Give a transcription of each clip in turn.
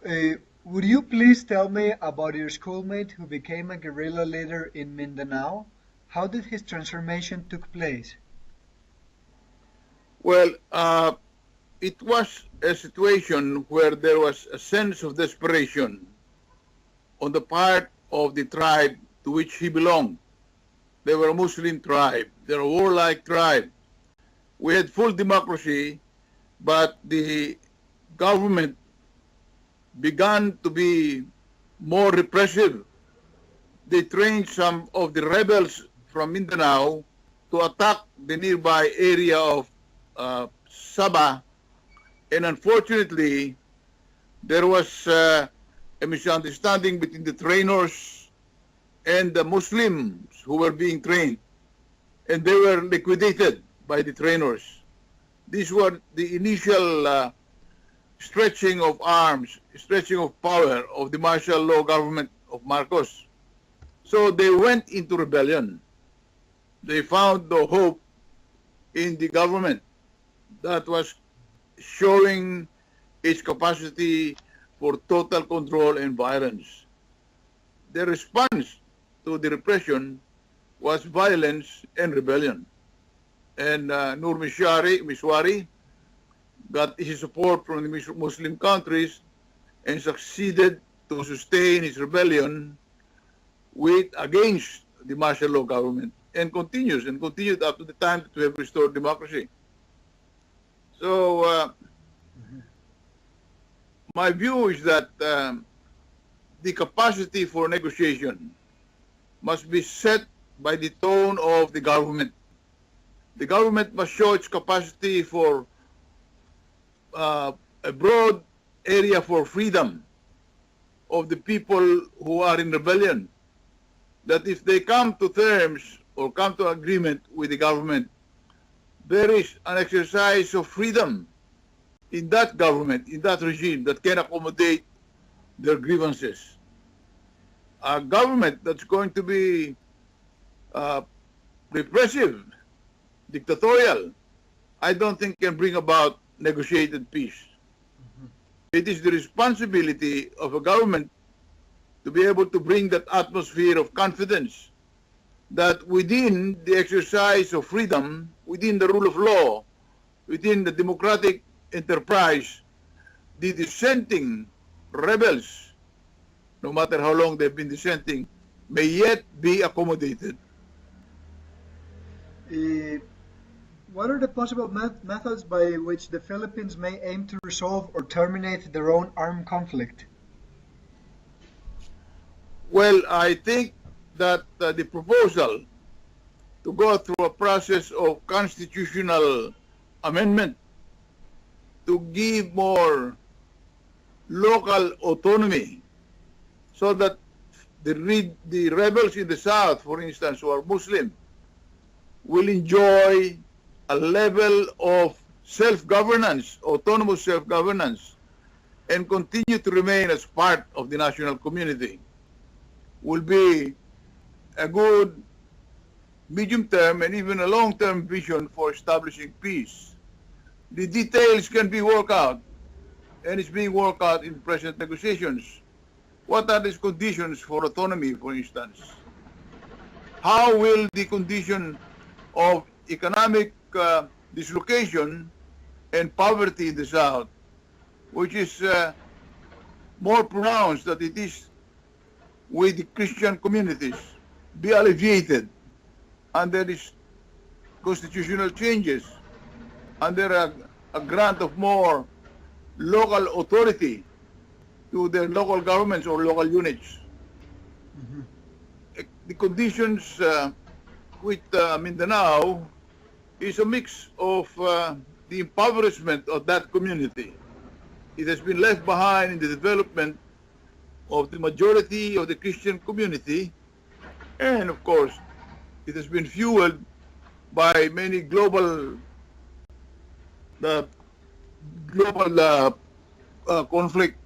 Would you please tell me about your schoolmate who became a guerrilla leader in Mindanao? How did his transformation took place? Well, it was a situation where there was a sense of desperation on the part of the tribe to which he belonged. They were a Muslim tribe. They were a warlike tribe. We had full democracy, but the government began to be more repressive. They trained some of the rebels from Mindanao to attack the nearby area of Sabah, and unfortunately, there was a misunderstanding between the trainers and the Muslims who were being trained, and they were liquidated by the trainers. These were the initial stretching of arms, stretching of power of the martial law government of Marcos. So they went into rebellion. They found no hope in the government that was showing its capacity for total control and violence. The response to the repression was violence and rebellion. And Nur Mishwari got his support from the Muslim countries and succeeded to sustain his rebellion against the martial law government, and continued up to the time that we have restored democracy. So my view is that the capacity for negotiation must be set by the tone of the government. The government must show its capacity for a broad area for freedom of the people who are in rebellion. That if they come to terms or come to agreement with the government, there is an exercise of freedom in that government, in that regime, that can accommodate their grievances. A government that's going to be repressive, dictatorial, I don't think can bring about negotiated peace. It is the responsibility of a government to be able to bring that atmosphere of confidence that within the exercise of freedom, within the rule of law, within the democratic enterprise, the dissenting rebels, no matter how long they've been dissenting, may yet be accommodated. What are the possible methods by which the Philippines may aim to resolve or terminate their own armed conflict? Well, I think that the proposal to go through a process of constitutional amendment to give more local autonomy so that the rebels in the South, for instance, who are Muslim, will enjoy a level of self-governance, autonomous self-governance, and continue to remain as part of the national community, will be a good medium-term and even a long-term vision for establishing peace. The details can be worked out, and it's being worked out in present negotiations. What are these conditions for autonomy, for instance? How will the condition of economic dislocation and poverty in the South, which is more pronounced than it is with the Christian communities, be alleviated under these constitutional changes, under a grant of more local authority to their local governments or local units? The conditions with Mindanao is a mix of the impoverishment of that community. It has been left behind in the development of the majority of the Christian community, and of course, it has been fueled by many global conflict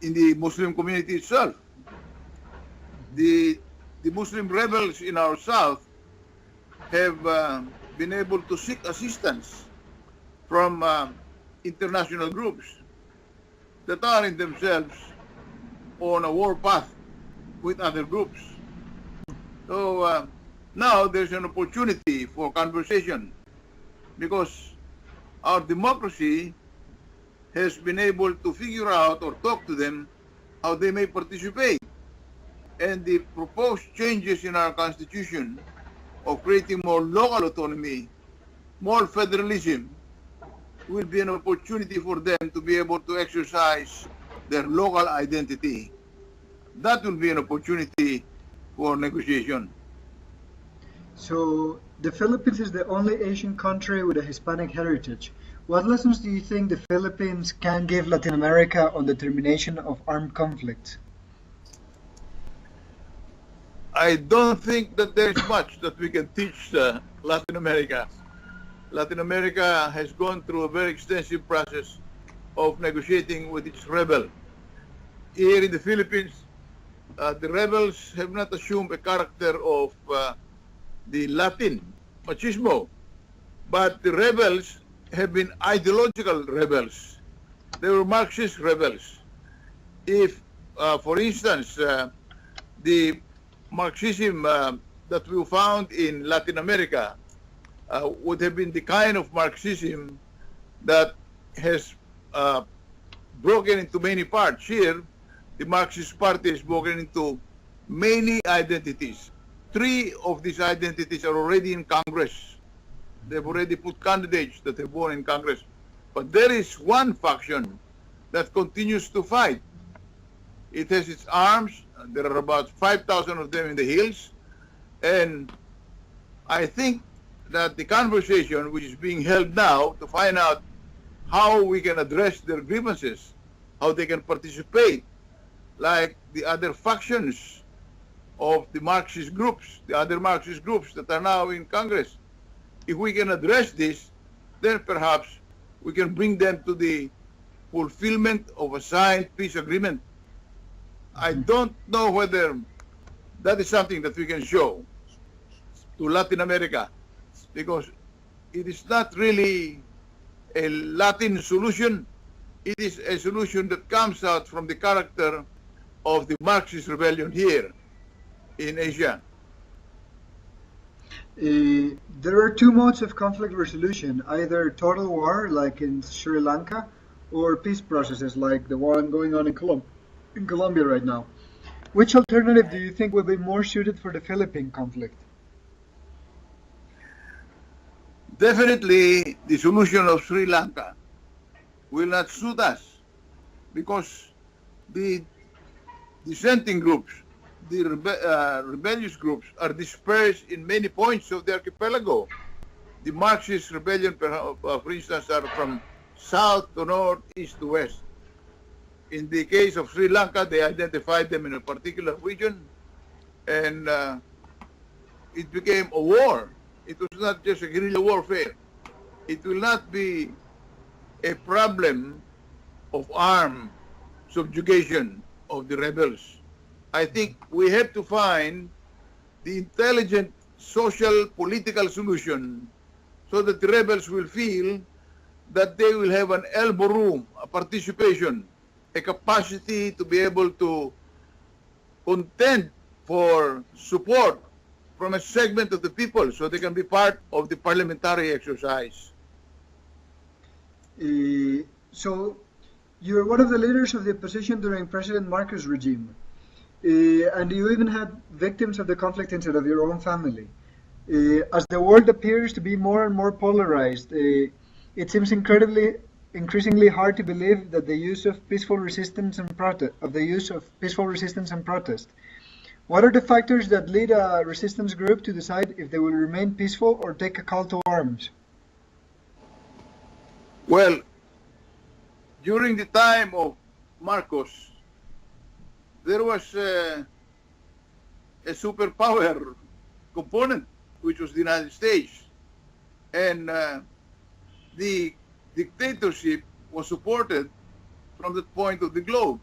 in the Muslim community itself. The Muslim rebels in our South have been able to seek assistance from international groups. that are in themselves on a war path with other groups. So now there's an opportunity for conversation because our democracy has been able to figure out or talk to them how they may participate. And the proposed changes in our constitution of creating more local autonomy, more federalism, will be an opportunity for them to be able to exercise their local identity. That will be an opportunity for negotiation. So the Philippines is the only Asian country with a Hispanic heritage. What lessons do you think the Philippines can give Latin America on the termination of armed conflicts? I don't think that there is much that we can teach Latin America. Latin America has gone through a very extensive process of negotiating with its rebel. Here in the Philippines, the rebels have not assumed a character of the Latin machismo, but the rebels have been ideological rebels. They were Marxist rebels. If, for instance, the Marxism that we found in Latin America would have been the kind of Marxism that has broken into many parts. Here, the Marxist Party is broken into many identities. 3 of these identities are already in Congress. They've already put candidates that have won in Congress. But there is one faction that continues to fight. It has its arms. There are about 5,000 of them in the hills. And I think that the conversation which is being held now to find out how we can address their grievances, how they can participate, like the other factions of the Marxist groups, the other Marxist groups that are now in Congress. If we can address this, then perhaps we can bring them to the fulfillment of a signed peace agreement. I don't know whether that is something that we can show to Latin America, because it is not really a Latin solution. It is a solution that comes out from the character of the Marxist rebellion here in Asia. There are 2 modes of conflict resolution, either total war, like in Sri Lanka, or peace processes, like the one going on in Colombia right now. Which alternative do you think will be more suited for the Philippine conflict? Definitely, the solution of Sri Lanka will not suit us because the dissenting groups, the rebellious groups, are dispersed in many points of the archipelago. The Marxist rebellion, for instance, are from south to north, east to west. In the case of Sri Lanka, they identified them in a particular region, and it became a war. It was not just a guerrilla warfare. It will not be a problem of armed subjugation of the rebels. I think we have to find the intelligent social political solution so that the rebels will feel that they will have an elbow room, a participation, a capacity to be able to contend for support from a segment of the people so they can be part of the parliamentary exercise. So you're one of the leaders of the opposition during President Marcos' regime. And you even had victims of the conflict inside of your own family. As the world appears to be more and more polarized, it seems increasingly hard to believe that the use of peaceful resistance and protest. What are the factors that lead a resistance group to decide if they will remain peaceful or take a call to arms? Well, during the time of Marcos, there was a superpower component, which was the United States. And the dictatorship was supported from that point of the globe.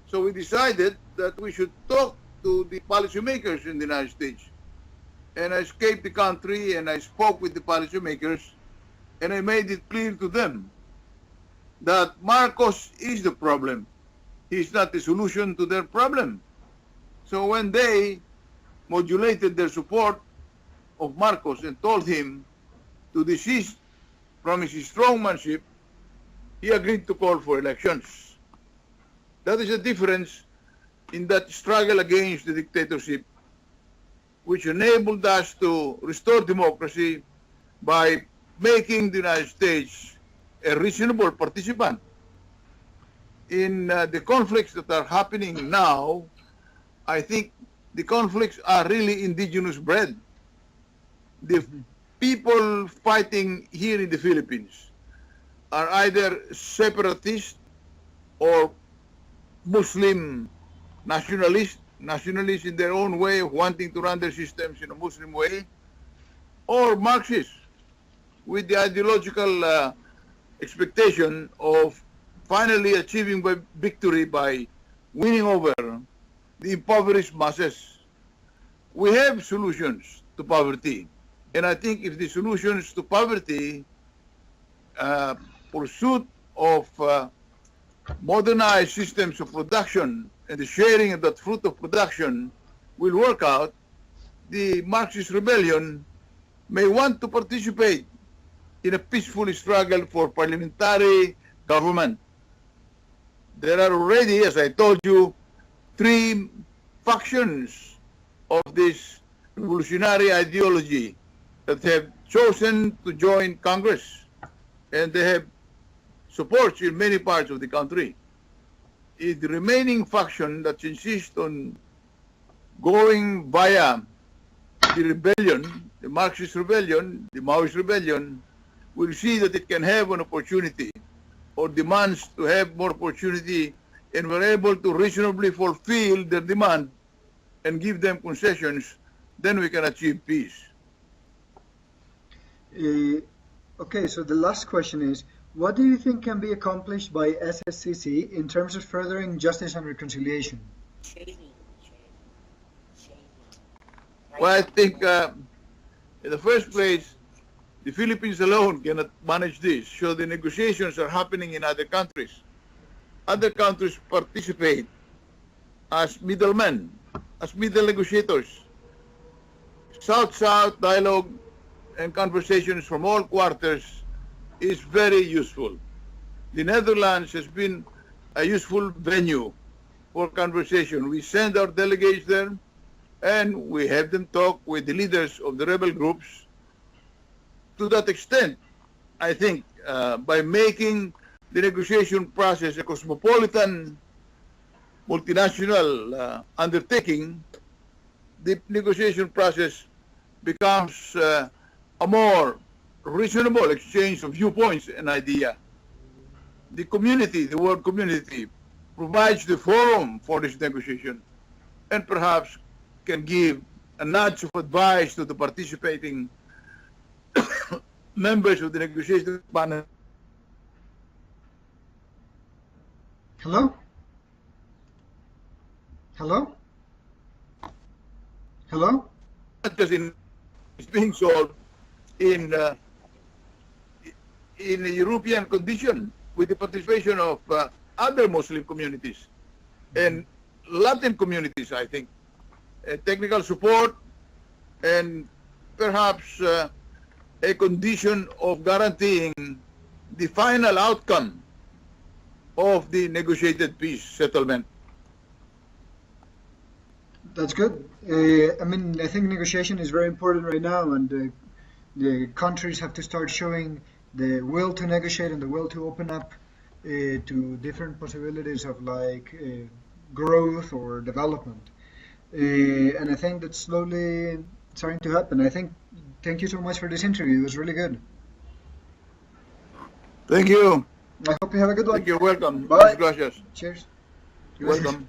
So we decided that we should talk to the policymakers in the United States. And I escaped the country and I spoke with the policymakers and I made it clear to them that Marcos is the problem. He's not the solution to their problem. So when they modulated their support of Marcos and told him to desist from his strongmanship, he agreed to call for elections. That is the difference in that struggle against the dictatorship, which enabled us to restore democracy by making the United States a reasonable participant. In the conflicts that are happening now, I think the conflicts are really indigenous bred. The people fighting here in the Philippines are either separatist or Muslim nationalists in their own way of wanting to run their systems in a Muslim way, or Marxists with the ideological expectation of finally achieving victory by winning over the impoverished masses. We have solutions to poverty, and I think if the solutions to poverty, pursuit of modernized systems of production and the sharing of that fruit of production will work out, the Marxist rebellion may want to participate in a peaceful struggle for parliamentary government. There are already, as I told you, 3 factions of this revolutionary ideology that have chosen to join Congress, and they have support in many parts of the country. Is the remaining faction that insists on going via the rebellion, the Marxist rebellion, the Maoist rebellion, will see that it can have an opportunity or demands to have more opportunity, and we're able to reasonably fulfill their demand and give them concessions, then we can achieve peace. Okay, so the last question is, what do you think can be accomplished by SSCC in terms of furthering justice and reconciliation? Well, I think in the first place, the Philippines alone cannot manage this, so the negotiations are happening in other countries. Other countries participate as middlemen, as middle negotiators. South-South dialogue and conversations from all quarters is very useful. The Netherlands has been a useful venue for conversation. We send our delegates there and we have them talk with the leaders of the rebel groups. To that extent, I think by making the negotiation process a cosmopolitan, multinational undertaking, the negotiation process becomes a more reasonable exchange of viewpoints and idea. The community, the world community, provides the forum for this negotiation and perhaps can give a nudge of advice to the participating members of the negotiation panel. Hello? Hello? Hello? Not just in, it's being solved in a European condition with the participation of other Muslim communities and Latin communities, I think. Technical support and perhaps a condition of guaranteeing the final outcome of the negotiated peace settlement. That's good. I mean, I think negotiation is very important right now, and the countries have to start showing the will to negotiate and the will to open up to different possibilities of like growth or development. And I think that's slowly starting to happen. Thank you so much for this interview. It was really good. Thank you. I hope you have a good one. You're welcome. Bye. Gracias. Cheers. You're welcome.